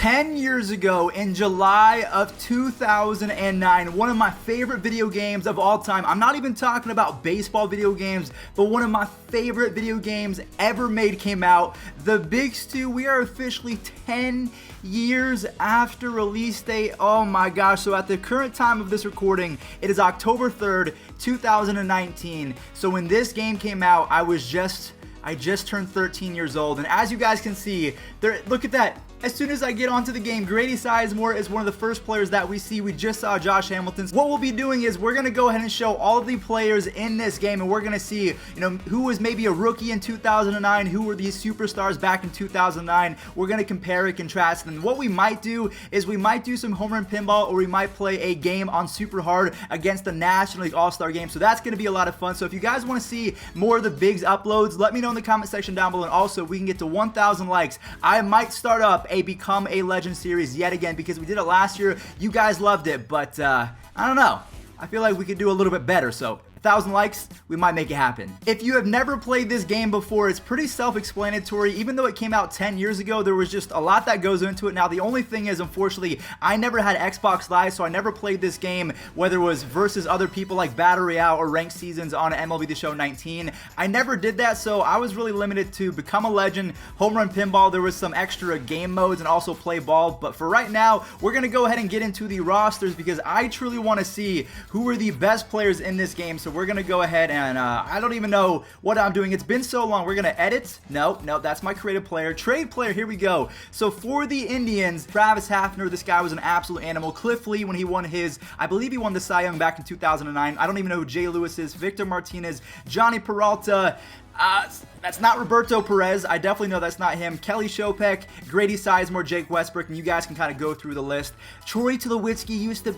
10 years ago in July of 2009, one of my favorite video games of all time. I'm not even talking about baseball video games, but one of my favorite video games ever made came out. The BIGS 2, we are officially 10 years after release date. Oh my gosh. So at the current time of this recording, it is October 3rd, 2019. So when this game came out, I just turned 13 years old. And as you guys can see, look at that. As soon as I get onto the game, Grady Sizemore is one of the first players that we see. We just saw Josh Hamilton. What we'll be doing is we're going to go ahead and show all of the players in this game, and we're going to see, who was maybe a rookie in 2009, who were these superstars back in 2009. We're going to compare and contrast. And what we might do is we might do some home run pinball, or we might play a game on super hard against the National League All-Star game. So that's going to be a lot of fun. So if you guys want to see more of the BIGS uploads, let me know in the comment section down below. And also, we can get to 1,000 likes. I might start up a Become a Legend series yet again, because we did it last year. You guys loved it, but I don't know. I feel like we could do a little bit better. So 1,000 likes, we might make it happen. If you have never played this game before, it's pretty self-explanatory. Even though it came out 10 years ago, there was just a lot that goes into it. Now, the only thing is, unfortunately, I never had Xbox Live, so I never played this game, whether it was versus other people like Battle Royale or ranked seasons on MLB The Show 19. I never did that, so I was really limited to Become a Legend, Home Run Pinball. There was some extra game modes and also Play Ball, but for right now, we're going to go ahead and get into the rosters, because I truly want to see who are the best players in this game. So we're going to go ahead and I don't even know what I'm doing. It's been so long. We're going to edit. No, that's my creative player. Trade player, here we go. So for the Indians, Travis Hafner, this guy was an absolute animal. Cliff Lee, when he won I believe he won the Cy Young back in 2009. I don't even know who Jay Lewis is. Victor Martinez, Johnny Peralta. That's not Roberto Perez. I definitely know that's not him. Kelly Shopek, Grady Sizemore, Jake Westbrook, and you guys can kind of go through the list. Troy Tulowitzki used to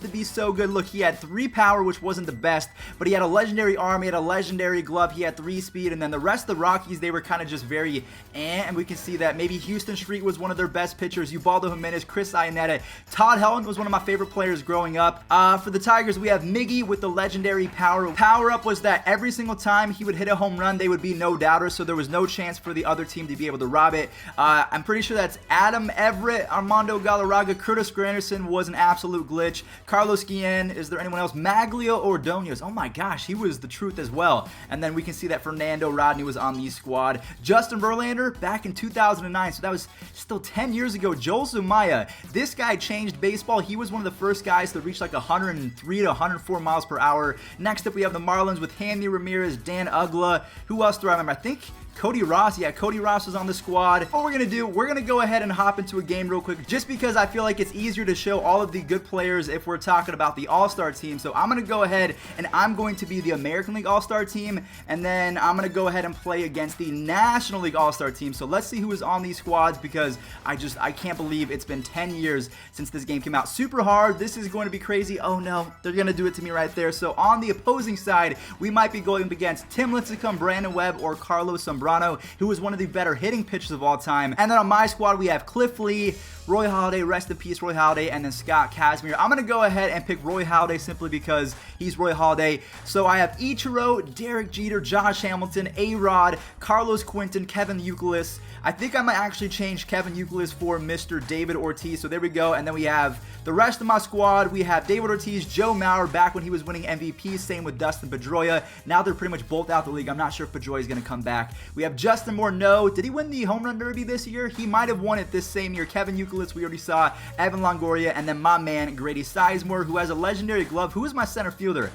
be so good. Look, he had 3 power, which wasn't the best, but he had a legendary arm, he had a legendary glove, he had 3 speed, and then the rest of the Rockies, they were kind of just very and we can see that maybe Houston Street was one of their best pitchers. Ubaldo Jimenez, Chris Iannetta. Todd Helton was one of my favorite players growing up. For the Tigers, we have Miggy with the legendary power. Power up was that every single time he would hit a home run, they would be no doubters, so there was no chance for the other team to be able to rob it. I'm pretty sure that's Adam Everett, Armando Galarraga, Curtis Granderson was an absolute glitch. Carlos Guillen, is there anyone else? Maglio Ordonez, oh my gosh, he was the truth as well. And then we can see that Fernando Rodney was on the squad. Justin Verlander, back in 2009, so that was still 10 years ago. Joel Zumaya, this guy changed baseball. He was one of the first guys to reach like 103 to 104 miles per hour. Next up, we have the Marlins with Handy Ramirez, Dan Ugla. Who else do I remember? I think Cody Ross. Yeah, Cody Ross was on the squad. What we're going to do, we're going to go ahead and hop into a game real quick, just because I feel like it's easier to show all of the good players if we're talking about the All-Star team. So I'm going to go ahead and I'm going to be the American League All-Star team, and then I'm going to go ahead and play against the National League All-Star team. So let's see who is on these squads, because I can't believe it's been 10 years since this game came out. Super hard. This is going to be crazy. Oh no, they're going to do it to me right there. So on the opposing side, we might be going up against Tim Lincecum, Brandon Webb, or Carlos Zambrano, who was one of the better hitting pitchers of all time. And then on my squad, we have Cliff Lee, Roy Halladay, rest in peace Roy Halladay, and then Scott Kazmir. I'm going to go ahead and pick Roy Halladay simply because he's Roy Halladay. So I have Ichiro, Derek Jeter, Josh Hamilton, A-Rod, Carlos Quinton, Kevin Youkilis. I think I might actually change Kevin Youkilis for Mr. David Ortiz. So there we go. And then we have the rest of my squad. We have David Ortiz, Joe Mauer back when he was winning MVP. Same with Dustin Pedroia. Now they're pretty much both out the league. I'm not sure if Pedroia is going to come back. We have Justin Morneau. Did he win the Home Run Derby this year? He might have won it this same year. Kevin Youkilis, we already saw. Evan Longoria, and then my man Grady Sizemore, who has a legendary glove. Who is my center fielder?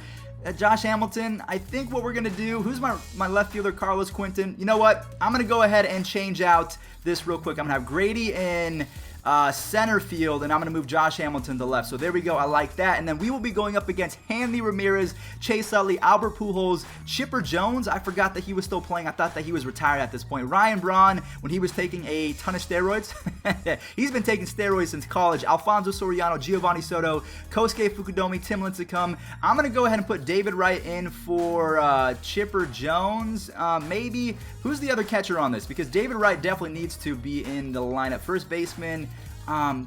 Josh Hamilton. I think what we're going to do, who's my left fielder? Carlos Quinton. You know what? I'm going to go ahead and change out this real quick. I'm going to have Grady in center field, and I'm going to move Josh Hamilton to left. So there we go. I like that. And then we will be going up against Hanley Ramirez, Chase Utley, Albert Pujols, Chipper Jones. I forgot that he was still playing. I thought that he was retired at this point. Ryan Braun, when he was taking a ton of steroids. He's been taking steroids since college. Alfonso Soriano, Giovanni Soto, Kosuke Fukudomi, Tim Lincecum. I'm going to go ahead and put David Wright in for Chipper Jones. Maybe. Who's the other catcher on this? Because David Wright definitely needs to be in the lineup. First baseman.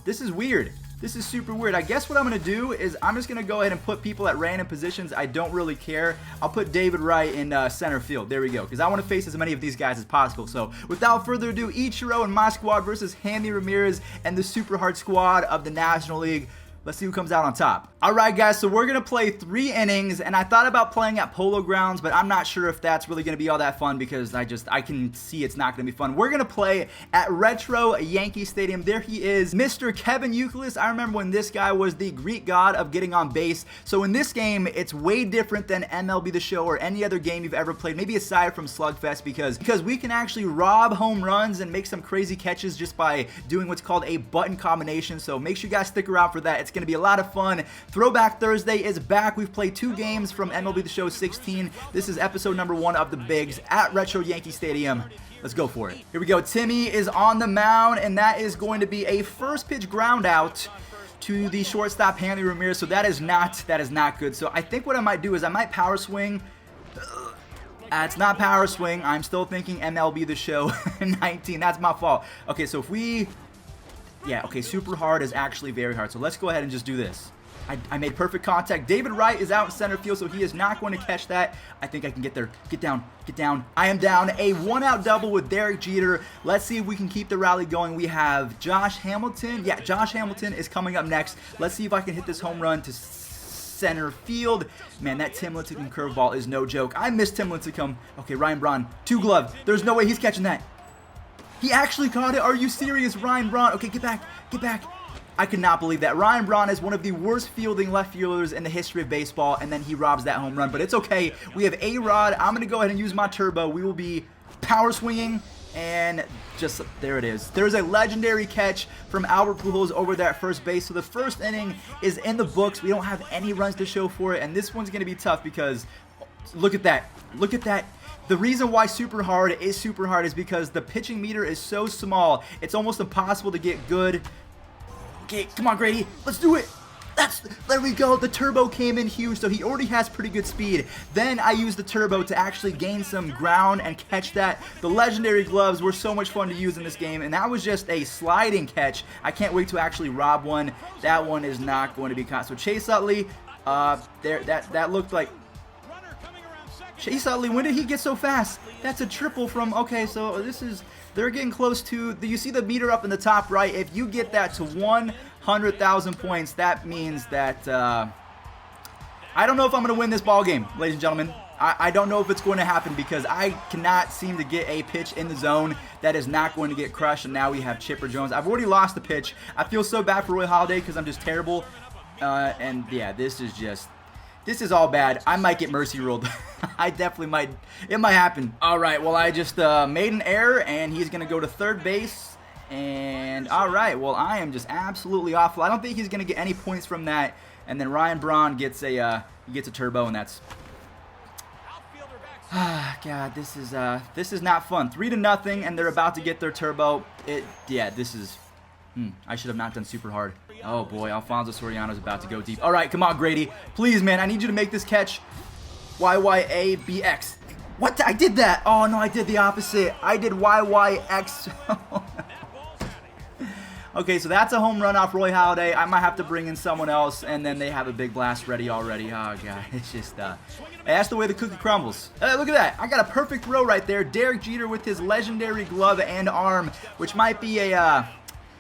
This is weird. This is super weird. I guess what I'm going to do is I'm just going to go ahead and put people at random positions. I don't really care. I'll put David Wright in center field. There we go. Because I want to face as many of these guys as possible. So without further ado, Ichiro and my squad versus Handy Ramirez and the super hard squad of the National League. Let's see who comes out on top. All right, guys, so we're going to play 3 innings, and I thought about playing at Polo Grounds, but I'm not sure if that's really going to be all that fun because I can see it's not going to be fun. We're going to play at Retro Yankee Stadium. There he is, Mr. Kevin Youkilis. I remember when this guy was the Greek god of getting on base. So in this game, it's way different than MLB The Show or any other game you've ever played, maybe aside from Slugfest, because we can actually rob home runs and make some crazy catches just by doing what's called a button combination. So make sure you guys stick around for that. It's going to be a lot of fun. Throwback Thursday is back. We've played 2 games from MLB The Show 16. This is episode number 1 of the BIGS at Retro Yankee Stadium. Let's go for it. Here we go. Timmy is on the mound, and that is going to be a first pitch ground out to the shortstop, Handy Ramirez. So that is not good. So I think what I might do is I might power swing. It's not power swing. I'm still thinking MLB The Show 19. That's my fault. Okay, so if we... Yeah, okay, super hard is actually very hard. So let's go ahead and just do this. I made perfect contact. David Wright is out in center field, so he is not going to catch that. I think I can get there. Get down. Get down. I am down. A 1-out double with Derek Jeter. Let's see if we can keep the rally going. We have Josh Hamilton. Yeah, Josh Hamilton is coming up next. Let's see if I can hit this home run to center field. Man, that Tim Lincecum curveball is no joke. I miss Tim Lincecum. Okay, Ryan Braun. 2-glove. There's no way he's catching that. He actually caught it. Are you serious, Ryan Braun? Okay, get back. Get back. I could not believe that. Ryan Braun is one of the worst fielding left fielders in the history of baseball, and then he robs that home run. But it's okay. We have A-Rod. I'm going to go ahead and use my turbo. We will be power swinging, and just there it is. There's a legendary catch from Albert Pujols over there at first base. So the first inning is in the books. We don't have any runs to show for it, and this one's going to be tough because look at that. Look at that. The reason why super hard is because the pitching meter is so small, it's almost impossible to get good. Okay, come on, Grady. Let's do it. There we go. The turbo came in huge, so he already has pretty good speed. Then I used the turbo to actually gain some ground and catch that. The legendary gloves were so much fun to use in this game, and that was just a sliding catch. I can't wait to actually rob one. That one is not going to be caught. So Chase Utley, that looked like... Chase Utley, when did he get so fast? That's a triple from, okay, so this is, they're getting close to, you see the meter up in the top right? If you get that to 100,000 points, that means that, I don't know if I'm going to win this ball game, ladies and gentlemen. I don't know if it's going to happen because I cannot seem to get a pitch in the zone that is not going to get crushed, and now we have Chipper Jones. I've already lost the pitch. I feel so bad for Roy Halladay because I'm just terrible, and yeah, this is all bad. I might get mercy ruled. I definitely might. It might happen. All right, well, I just made an error, and he's going to go to third base. And all right, well, I am just absolutely awful. I don't think he's going to get any points from that. And then Ryan Braun gets a turbo, and that's... God, this is not fun. 3-0, and they're about to get their turbo. Yeah, this is... I should have not done super hard. Oh boy, Alfonso Soriano's about to go deep. All right, come on, Grady. Please, man, I need you to make this catch. YYABX. What? I did that. Oh no, I did the opposite. I did YYX. Okay, so that's a home run off Roy Halladay. I might have to bring in someone else, and then they have a big blast ready already. Oh god, it's just that's the way the cookie crumbles. Look at that. I got a perfect throw right there. Derek Jeter with his legendary glove and arm, which might be a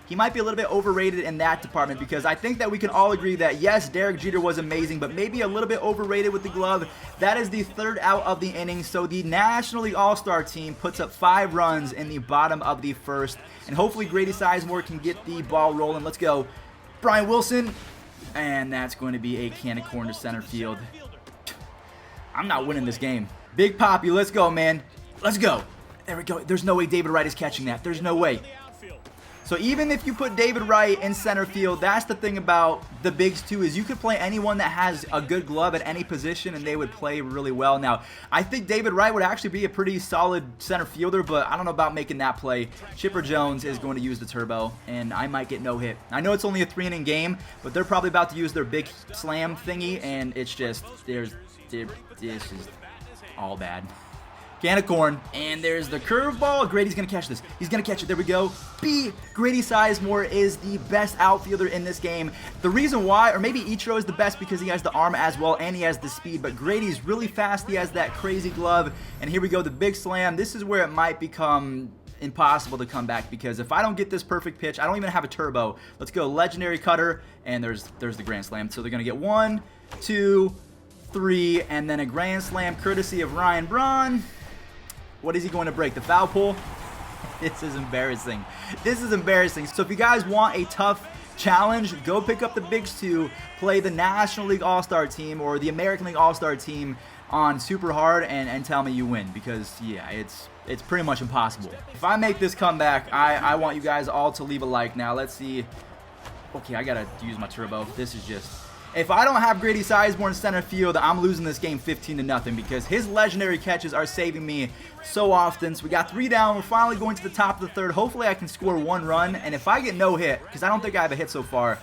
he might be a little bit overrated in that department because I think that we can all agree that, yes, Derek Jeter was amazing, but maybe a little bit overrated with the glove. That is the 3rd out of the inning, so the National League All-Star team puts up 5 runs in the bottom of the 1st, and hopefully Grady Sizemore can get the ball rolling. Let's go. Brian Wilson, and that's going to be a can of corn to center field. I'm not winning this game. Big Poppy, let's go, man. Let's go. There we go. There's no way David Wright is catching that. There's no way. So even if you put David Wright in center field, that's the thing about the BIGS too, is you could play anyone that has a good glove at any position and they would play really well. Now, I think David Wright would actually be a pretty solid center fielder, but I don't know about making that play. Chipper Jones is going to use the turbo, and I might get no hit. I know it's only a 3-inning game, but they're probably about to use their big slam thingy, and it's just, this is all bad. Can of corn. And there's the curveball. Grady's going to catch this. He's going to catch it. There we go. B. Grady Sizemore is the best outfielder in this game. The reason why, or maybe Ichiro is the best because he has the arm as well and he has the speed, but Grady's really fast. He has that crazy glove. And here we go, the big slam. This is where it might become impossible to come back because if I don't get this perfect pitch, I don't even have a turbo. Let's go legendary cutter, and there's the grand slam. So they're going to get 1, 2, 3, and then a grand slam courtesy of Ryan Braun. What is he going to break? The foul pole? This is embarrassing. This is embarrassing. So if you guys want a tough challenge, go pick up the BIGS 2, play the National League All-Star team or the American League All-Star team on super hard and tell me you win because, yeah, it's pretty much impossible. If I make this comeback, I want you guys all to leave a like now. Let's see. Okay, I got to use my turbo. This is just... If I don't have Grady Sizemore in center field, I'm losing this game 15-0 because his legendary catches are saving me so often. So we got 3 down. We're finally going to the top of the third. Hopefully I can score 1 run. And if I get no hit, because I don't think I have a hit so far,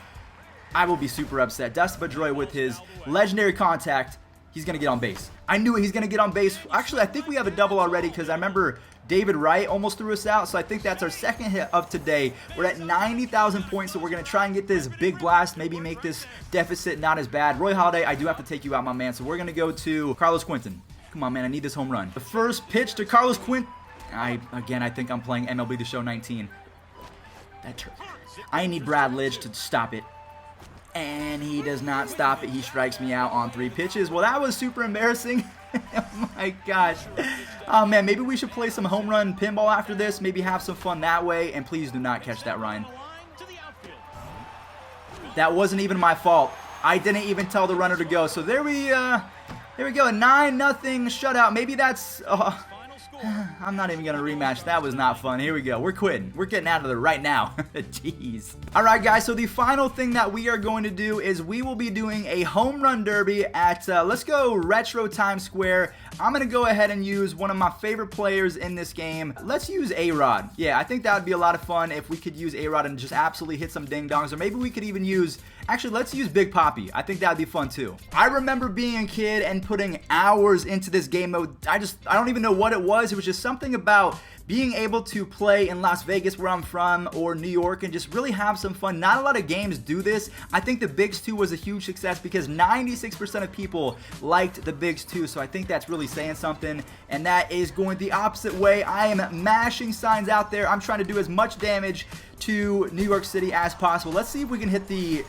I will be super upset. Dustin Pedroia with his legendary contact. He's going to get on base. I knew he's going to get on base. Actually, I think we have a double already because I remember David Wright almost threw us out. So I think that's our second hit of today. We're at 90,000 points, so we're going to try and get this big blast, maybe make this deficit not as bad. Roy Halladay, I do have to take you out, my man. So we're going to go to Carlos Quentin. Come on, man. I need this home run. The first pitch to Carlos Quentin. Again, I think I'm playing MLB The Show 19. I need Brad Lidge to stop it. And he does not stop it. He strikes me out on 3 pitches. Well, that was super embarrassing. Oh my gosh. Oh man, maybe we should play some home run pinball after this. Maybe have some fun that way. And please do not catch that, Ryan. That wasn't even my fault. I didn't even tell the runner to go. So there we go. 9-0 shutout. Maybe that's... I'm not even going to rematch. That was not fun. Here we go. We're quitting. We're getting out of there right now. Jeez. All right, guys. So the final thing that we are going to do is we will be doing a home run derby at, let's go Retro Times Square. I'm going to go ahead and use one of my favorite players in this game. Let's use A-Rod. Yeah, I think that would be a lot of fun if we could use A-Rod and just absolutely hit some ding-dongs. Or maybe we could even use... Actually, let's use Big Papi. I think that would be fun too. I remember being a kid and putting hours into this game mode. I don't even know what it was. It was just something about being able to play in Las Vegas, where I'm from, or New York, and just really have some fun. Not a lot of games do this. I think the BIGS 2 was a huge success because 96% of people liked the BIGS 2, so I think that's really saying something, and that is going the opposite way. I am mashing signs out there. I'm trying to do as much damage to New York City as possible. Let's see if we can hit the...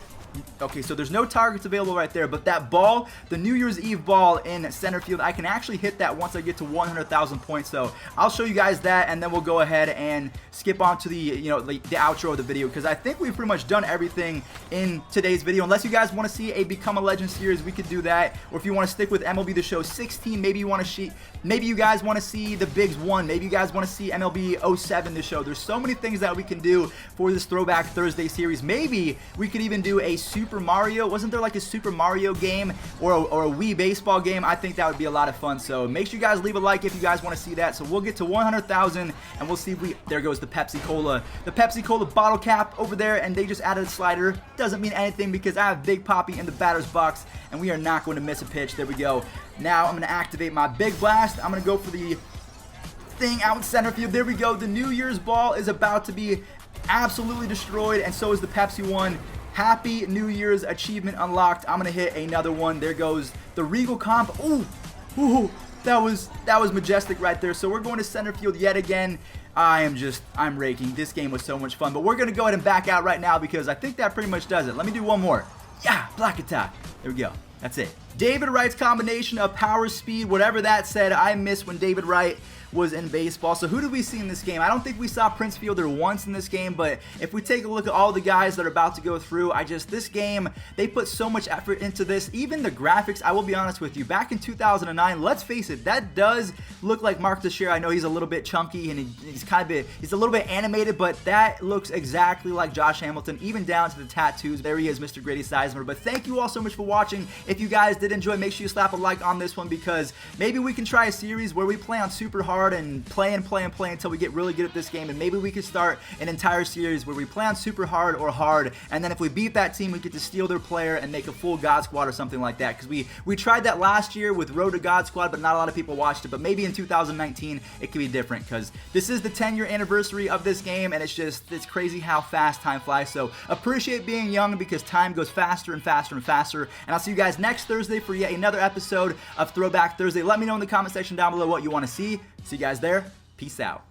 Okay, so there's no targets available right there, but that ball, the New Year's Eve ball in center field, I can actually hit that once I get to 100,000 points. So I'll show you guys that, and then we'll go ahead and skip on to the outro of the video, because I think we've pretty much done everything in today's video. Unless you guys want to see a Become a Legend series, we could do that. Or if you want to stick with MLB The Show 16, maybe you want to see, maybe you guys want to see the BIGS 1, maybe you guys want to see MLB 07 The Show. There's so many things that we can do for this Throwback Thursday series. Maybe we could even do a Super Mario. Wasn't there like a Super Mario game or a Wii baseball game? I think that would be a lot of fun. So make sure you guys leave a like if you guys want to see that. So we'll get to 100,000 and we'll see if we... There goes the Pepsi Cola. The Pepsi Cola bottle cap over there, and they just added a slider. Doesn't mean anything because I have Big Papi in the batter's box and we are not going to miss a pitch. There we go. Now I'm going to activate my Big Blast. I'm going to go for the thing out in center field. There we go. The New Year's ball is about to be absolutely destroyed, and so is the Pepsi one. Happy New Year's achievement unlocked. I'm gonna hit another one. There goes the Regal comp. Ooh, that was majestic right there. So we're going to center field yet again. I'm raking. This game was so much fun, but we're gonna go ahead and back out right now because I think that pretty much does it. Let me do one more. Yeah, block attack. There we go. That's it. David Wright's combination of power, speed, whatever that said, I miss when David Wright was in baseball. So who did we see in this game? I don't think we saw Prince Fielder once in this game, but if we take a look at all the guys that are about to go through, this game, they put so much effort into this. Even the graphics, I will be honest with you, back in 2009, let's face it, that does look like Mark Teixeira. I know he's a little bit chunky and he's a little bit animated, but that looks exactly like Josh Hamilton, even down to the tattoos. There he is, Mr. Grady Sizemore. But thank you all so much for watching. If you guys did enjoy, make sure you slap a like on this one because maybe we can try a series where we play on super hard hard and play until we get really good at this game, and maybe we could start an entire series where we play on super hard or hard, and then if we beat that team, we get to steal their player and make a full God Squad or something like that, because we tried that last year with Road to God Squad, but not a lot of people watched it. But maybe in 2019 it could be different, because this is the 10-year anniversary of this game, and it's crazy how fast time flies. So appreciate being young, because time goes faster and faster and faster. And I'll see you guys next Thursday for yet another episode of Throwback Thursday. Let me know in the comment section down below what you want to see. See you guys there. Peace out.